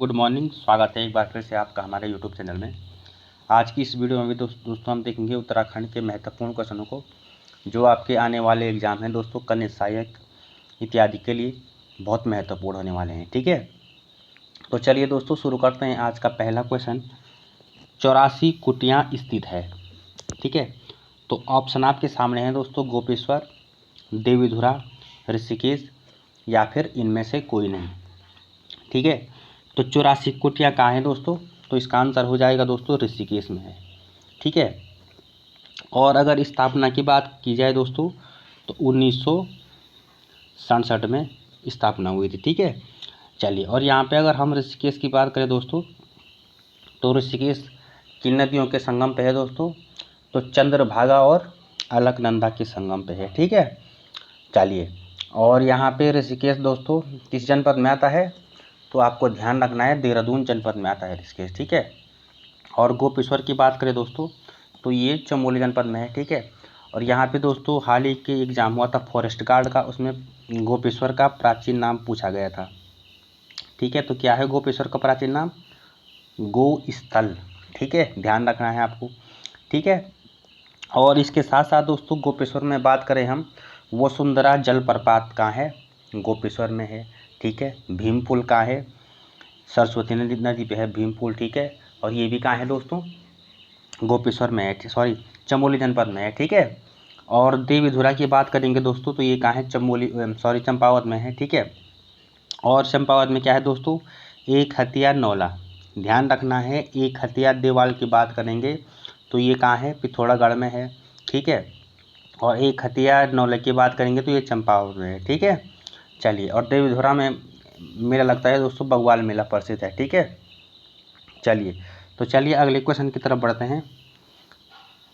Good morning. स्वागत है एक बार फिर से आपका हमारे यूट्यूब चैनल में। आज की इस वीडियो में भी दोस्तों हम देखेंगे उत्तराखंड के महत्वपूर्ण क्वेश्चनों को, जो आपके आने वाले एग्जाम हैं दोस्तों, कन्या सहायक इत्यादि के लिए बहुत महत्वपूर्ण होने वाले हैं। ठीक है, तो चलिए दोस्तों शुरू करते हैं। आज का पहला क्वेश्चन, 84 कुटियाँ स्थित है। ठीक है, तो ऑप्शन आपके सामने है दोस्तों, गोपेश्वर, देवीधुरा, ऋषिकेश या फिर इनमें से कोई नहीं। ठीक है, तो 84 कुटिया कहाँ है दोस्तों? तो इसका आंसर हो जाएगा दोस्तों ऋषिकेश में है। ठीक है, और अगर स्थापना की बात की जाए दोस्तों, तो 1967 में स्थापना हुई थी। ठीक है, चलिए, और यहाँ पे अगर हम ऋषिकेश की बात करें दोस्तों, तो ऋषिकेश किन नदियों के संगम पे है दोस्तों? तो चंद्रभागा और अलकनंदा के संगम पे है। ठीक है, चलिए, और यहाँ पे ऋषिकेश दोस्तों किस जनपद में आता है? तो आपको ध्यान रखना है, देहरादून जनपद में आता है ऋषिकेश। ठीक है, और गोपेश्वर की बात करें दोस्तों, तो ये चमोली जनपद में है। ठीक है, और यहाँ पे दोस्तों हाल ही के एग्जाम हुआ था फॉरेस्ट गार्ड का, उसमें गोपेश्वर का प्राचीन नाम पूछा गया था। ठीक है, तो क्या है गोपेश्वर का प्राचीन नाम? गो स्थल। ठीक है, ध्यान रखना है आपको। ठीक है, और इसके साथ साथ दोस्तों गोपेश्वर में बात करें हम, वसुंधरा जलप्रपात कहाँ है? गोपेश्वर में है। ठीक है, भीमपुल कहाँ है? सरस्वती नदी पे है भीमपुल। ठीक है, और ये भी कहाँ है दोस्तों? गोपेश्वर में है, सॉरी चमोली जनपद में है। ठीक है, और देवीधुरा की बात करेंगे दोस्तों, तो ये कहाँ है? चंपावत में है। ठीक है, और चंपावत में क्या है दोस्तों? एक हथिया नौला। ध्यान रखना है, एक हथिया देवाल की बात करेंगे तो ये कहाँ है? पिथौरागढ़ में है। ठीक है, और एक हथिया नौले की बात करेंगे तो ये चंपावत में है। ठीक है, चलिए, और देवीधुरा में मेला लगता है दोस्तों, बग्वाल मेला प्रसिद्ध है। ठीक है, चलिए अगले क्वेश्चन की तरफ बढ़ते हैं।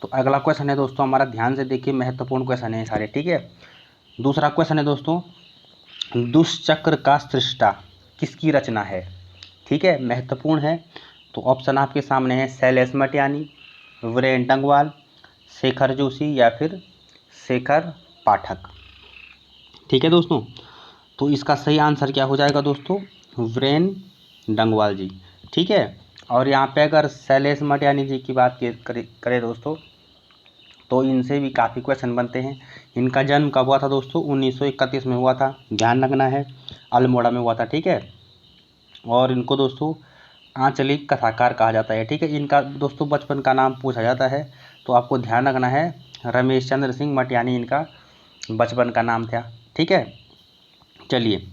तो अगला क्वेश्चन है दोस्तों हमारा, ध्यान से देखिए, महत्वपूर्ण क्वेश्चन है सारे। ठीक है, दूसरा क्वेश्चन है दोस्तों, दुष्चक्र का सृष्टा किसकी रचना है? ठीक है, महत्वपूर्ण है। तो ऑप्शन आपके सामने है, शैलेश मटियानी, वीरेन डंगवाल, शेखर जोशी या फिर शेखर पाठक। ठीक है दोस्तों, तो इसका सही आंसर क्या हो जाएगा दोस्तों? वीरेन डंगवाल जी। ठीक है, और यहाँ पे अगर शैलेश मटियानी जी की बात करें दोस्तों, तो इनसे भी काफ़ी क्वेश्चन बनते हैं। इनका जन्म कब हुआ था दोस्तों? 1931 में हुआ था। ध्यान रखना है, अल्मोड़ा में हुआ था। ठीक है, और इनको दोस्तों आंचलिक कथाकार कहा जाता है। ठीक है, इनका दोस्तों बचपन का नाम पूछा जाता है, तो आपको ध्यान रखना है, रमेश चंद्र सिंह मटियानी इनका बचपन का नाम था। ठीक है, चलिए,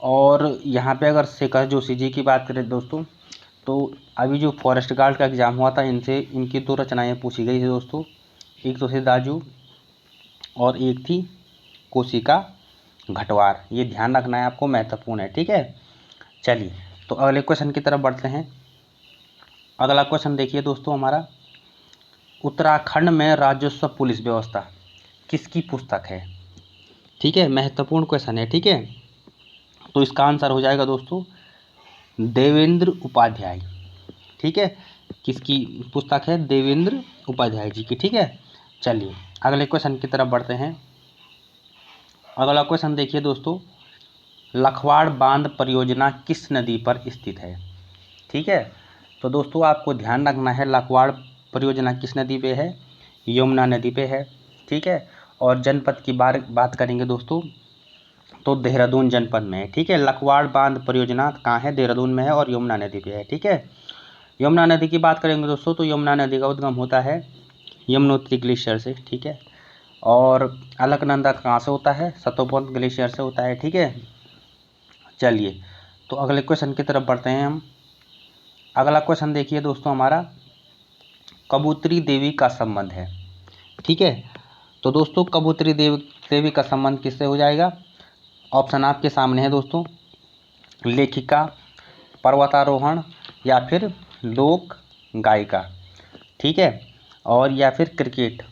और यहाँ पे अगर शेखर जोशी जी की बात करें दोस्तों, तो अभी जो फॉरेस्ट गार्ड का एग्ज़ाम हुआ था, इनसे इनकी 2 रचनाएँ पूछी गई थी दोस्तों। एक तो थी दाजू और एक थी कोशिका घटवार। ये ध्यान रखना है आपको, महत्वपूर्ण है। ठीक है, चलिए, तो अगले क्वेश्चन की तरफ बढ़ते हैं। अगला क्वेश्चन देखिए दोस्तों हमारा, उत्तराखंड में राजस्व पुलिस व्यवस्था किसकी पुस्तक है? ठीक है, महत्वपूर्ण क्वेश्चन है। ठीक है, तो इसका आंसर हो जाएगा दोस्तों देवेंद्र उपाध्याय। ठीक है, किसकी पुस्तक है? देवेंद्र उपाध्याय जी की। ठीक है, चलिए अगले क्वेश्चन की तरफ बढ़ते हैं। अगला क्वेश्चन देखिए दोस्तों, लखवाड़ बांध परियोजना किस नदी पर स्थित है? ठीक है, तो दोस्तों आपको ध्यान रखना है, लखवाड़ परियोजना किस नदी पे है? यमुना नदी पे है। ठीक है, और जनपद की बात करेंगे दोस्तों, तो देहरादून जनपद में है। ठीक है, लखवाड़ बांध परियोजना कहाँ है? देहरादून में है और यमुना नदी पे है। ठीक है, यमुना नदी की बात करेंगे दोस्तों, तो यमुना नदी का उद्गम होता है यमुनोत्री ग्लेशियर से। ठीक है, और अलकनंदा कहाँ से होता है? सतोपंत ग्लेशियर से होता है। ठीक है, चलिए, तो अगले क्वेश्चन की तरफ बढ़ते हैं हम। अगला क्वेश्चन देखिए दोस्तों हमारा, कबूतरी देवी का संबंध है। ठीक है, तो दोस्तों कबूतरी देवी का संबंध किससे हो जाएगा? ऑप्शन आपके सामने है दोस्तों, लेखिका, पर्वतारोहण या फिर लोक गायिका। ठीक है, और या फिर क्रिकेट।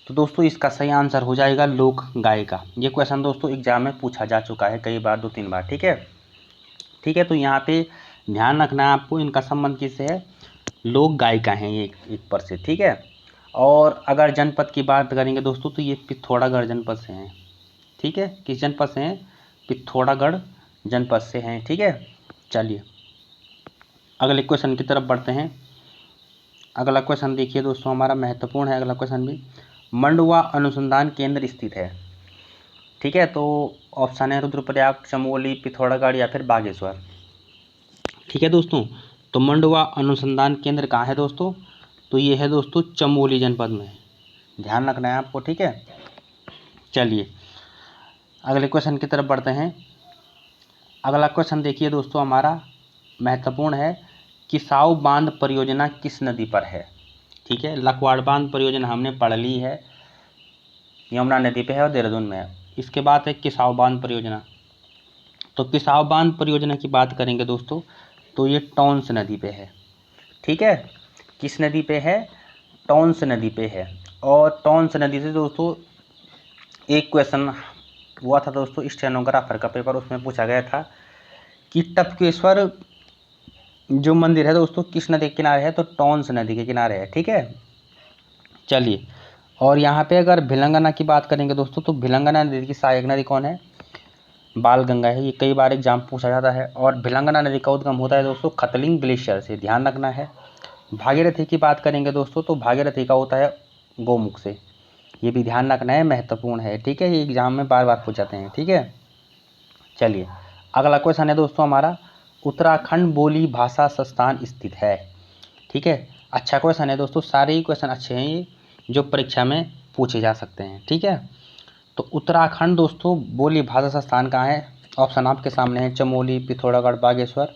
तो दोस्तों इसका सही आंसर हो जाएगा लोक गायिका। ये क्वेश्चन दोस्तों एग्जाम में पूछा जा चुका है कई बार, 2-3 बार। ठीक है, तो यहाँ पे ध्यान रखना है आपको, इनका संबंध किससे है? लोक गायिका हैं ये एक प्रसिद्ध। ठीक है, और अगर जनपद की बात करेंगे दोस्तों, तो ये पिथौरागढ़ जनपद से हैं। ठीक है, किस जनपद से हैं? पिथौरागढ़ जनपद से हैं। ठीक है, चलिए, अगले क्वेश्चन की तरफ बढ़ते हैं। अगला क्वेश्चन देखिए दोस्तों, हमारा महत्वपूर्ण है अगला क्वेश्चन भी। मंडवा अनुसंधान केंद्र स्थित है, ठीक है। तो ऑप्शन है रुद्रप्रयाग, चमोली, पिथौरागढ़ या फिर बागेश्वर, ठीक है दोस्तों। तो मंडवा अनुसंधान केंद्र कहाँ है दोस्तों? तो ये है दोस्तों चमोली जनपद में, ध्यान रखना है आपको, ठीक है। चलिए अगले क्वेश्चन की तरफ बढ़ते हैं। अगला क्वेश्चन देखिए दोस्तों, हमारा महत्वपूर्ण है। किसाऊ बांध परियोजना किस नदी पर है, ठीक है। लखवाड़ बांध परियोजना हमने पढ़ ली है, यमुना नदी पे है और देहरादून में है। इसके बाद है किसाऊ बांध परियोजना। तो किसाऊ बांध परियोजना की बात करेंगे दोस्तों, तो ये टॉन्स नदी पे है, ठीक है। किस नदी पे है? टॉन्स नदी पे है। और टॉन्स नदी से दोस्तों एक क्वेश्चन हुआ था दोस्तों, स्टेनोग्राफर का पेपर, उसमें पूछा गया था कि टपकेश्वर जो मंदिर है दोस्तों किस नदी के किनारे है? तो टॉन्स नदी के किनारे है, ठीक है। चलिए, और यहाँ पे अगर भिलंगना की बात करेंगे दोस्तों, तो भिलंगना नदी की सहायक नदी कौन है? बालगंगा है। ये कई बार एग्जाम पूछा जाता है। और भिलंगना नदी का उद्गम होता है दोस्तों खतलिंग ग्लेशियर से, ध्यान रखना है। भागीरथी की बात करेंगे दोस्तों, तो भागीरथी का होता है गोमुख से, ये भी ध्यान रखना है, महत्वपूर्ण है, ठीक है। ये एग्जाम में बार बार पूछ जाते हैं, ठीक है। चलिए अगला क्वेश्चन है दोस्तों हमारा, उत्तराखंड बोली भाषा संस्थान स्थित है, ठीक है। अच्छा क्वेश्चन है दोस्तों, सारे ही क्वेश्चन अच्छे हैं ये, जो परीक्षा में पूछे जा सकते हैं, ठीक है। तो उत्तराखंड दोस्तों बोली भाषा संस्थान कहाँ है? ऑप्शन आपके सामने है, चमोली, पिथौरागढ़, बागेश्वर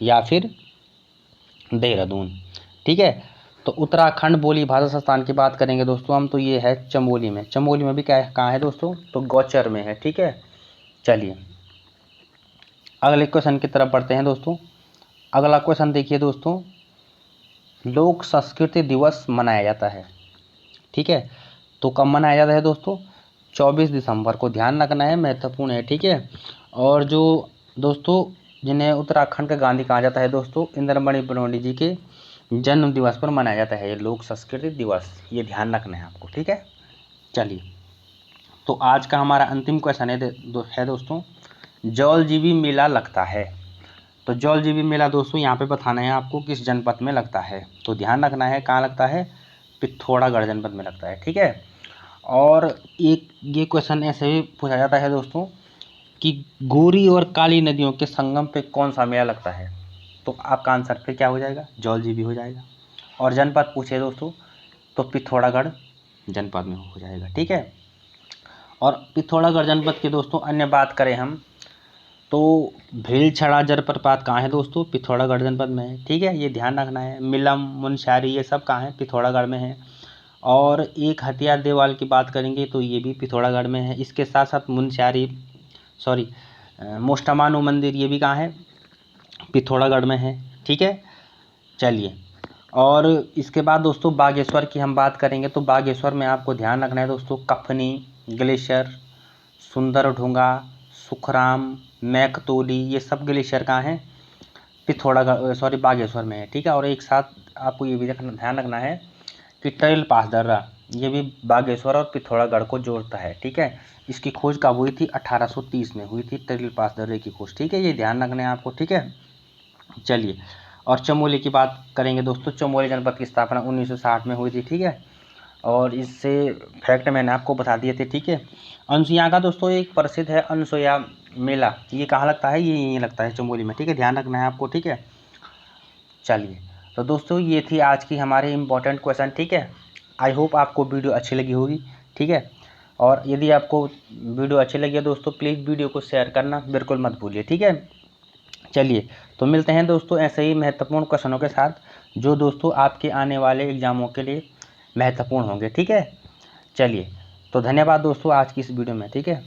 या फिर देहरादून, ठीक है। तो उत्तराखंड बोली भाषा संस्थान की बात करेंगे दोस्तों हम, तो ये है चमोली में। चमोली में भी क्या है, कहाँ है दोस्तों? तो गौचर में है, ठीक है। चलिए अगले क्वेश्चन की तरफ बढ़ते हैं दोस्तों। अगला क्वेश्चन देखिए दोस्तों, लोक संस्कृति दिवस मनाया जाता है, ठीक है। तो कब मनाया जाता है दोस्तों? 24 दिसंबर को, ध्यान रखना है, महत्वपूर्ण है, ठीक है। और जो दोस्तों जिन्हें उत्तराखंड का गांधी कहा जाता है दोस्तों, इंद्रमणि बरौनी जी के जन्म दिवस पर मनाया जाता है ये लोक संस्कृति दिवस, ये ध्यान रखना है आपको, ठीक है। चलिए तो आज का हमारा अंतिम क्वेश्चन है दोस्तों, जौलजीबी मेला लगता है। तो जौलजीबी मेला दोस्तों यहाँ पे बताना है आपको किस जनपद में लगता है, तो ध्यान रखना है कहाँ लगता है? पिथौरागढ़ जनपद में लगता है, ठीक है। और एक ये क्वेश्चन ऐसे भी पूछा जाता है दोस्तों कि गोरी और काली नदियों के संगम पे कौन सा मेला लगता है? तो आपका आंसर फिर क्या हो जाएगा? जौलजीबी हो जाएगा। और जनपद पूछे दोस्तों, तो पिथौरागढ़ जनपद में हो जाएगा, ठीक है। और पिथौरागढ़ जनपद के दोस्तों अन्य बात करें हम, तो भेलछड़ा जलप्रपात कहाँ है दोस्तों? पिथौरागढ़ जनपद में है, ठीक है, ये ध्यान रखना है। मिलम, मुनस्यारी ये सब कहाँ है? पिथौरागढ़ में है। और एक हथियार देवाल की बात करेंगे तो ये भी पिथौरागढ़ में है। इसके साथ साथ मुनस्यारी मोष्टामानु मंदिर ये भी कहाँ है? पिथौरागढ़ में है, ठीक है। चलिए और इसके बाद दोस्तों बागेश्वर की हम बात करेंगे, तो बागेश्वर में आपको ध्यान रखना है दोस्तों कफनी ग्लेशियर, सुंदरढूंगा, सुखराम, मैकतोली ये सब ग्लेशियर कहाँ हैं? पिथौरागढ़ बागेश्वर में है, ठीक है। और एक साथ आपको ये भी ध्यान रखना है कि टरेल पास दर्रा ये भी बागेश्वर और पिथौरागढ़ को जोड़ता है, ठीक है। इसकी खोज कब हुई थी? 1830 में हुई थी टरेल पास दर्रे की खोज, ठीक है, ये ध्यान रखना है आपको, ठीक है। चलिए और चमोली की बात करेंगे दोस्तों, चमोली जनपद की स्थापना 1960 में हुई थी, ठीक है। और इससे फैक्ट मैंने आपको बता दिए थे, ठीक है। अनसुईया का दोस्तों एक प्रसिद्ध है अनसुईया मेला, ये कहाँ लगता है? ये यहीं लगता है चमोली में, ठीक है, ध्यान रखना है आपको, ठीक है। चलिए तो दोस्तों ये थी आज की हमारे इम्पोर्टेंट क्वेश्चन, ठीक है। आई होप आपको वीडियो अच्छी लगी होगी, ठीक है। और यदि आपको वीडियो अच्छी लगी है दोस्तों, प्लीज़ वीडियो को शेयर करना बिल्कुल मत भूलिए, ठीक है। चलिए तो मिलते हैं दोस्तों ऐसे ही महत्वपूर्ण क्वेश्चनों के साथ, जो दोस्तों आपके आने वाले एग्जामों के लिए महत्वपूर्ण होंगे, ठीक है। चलिए तो धन्यवाद दोस्तों आज की इस वीडियो में, ठीक है।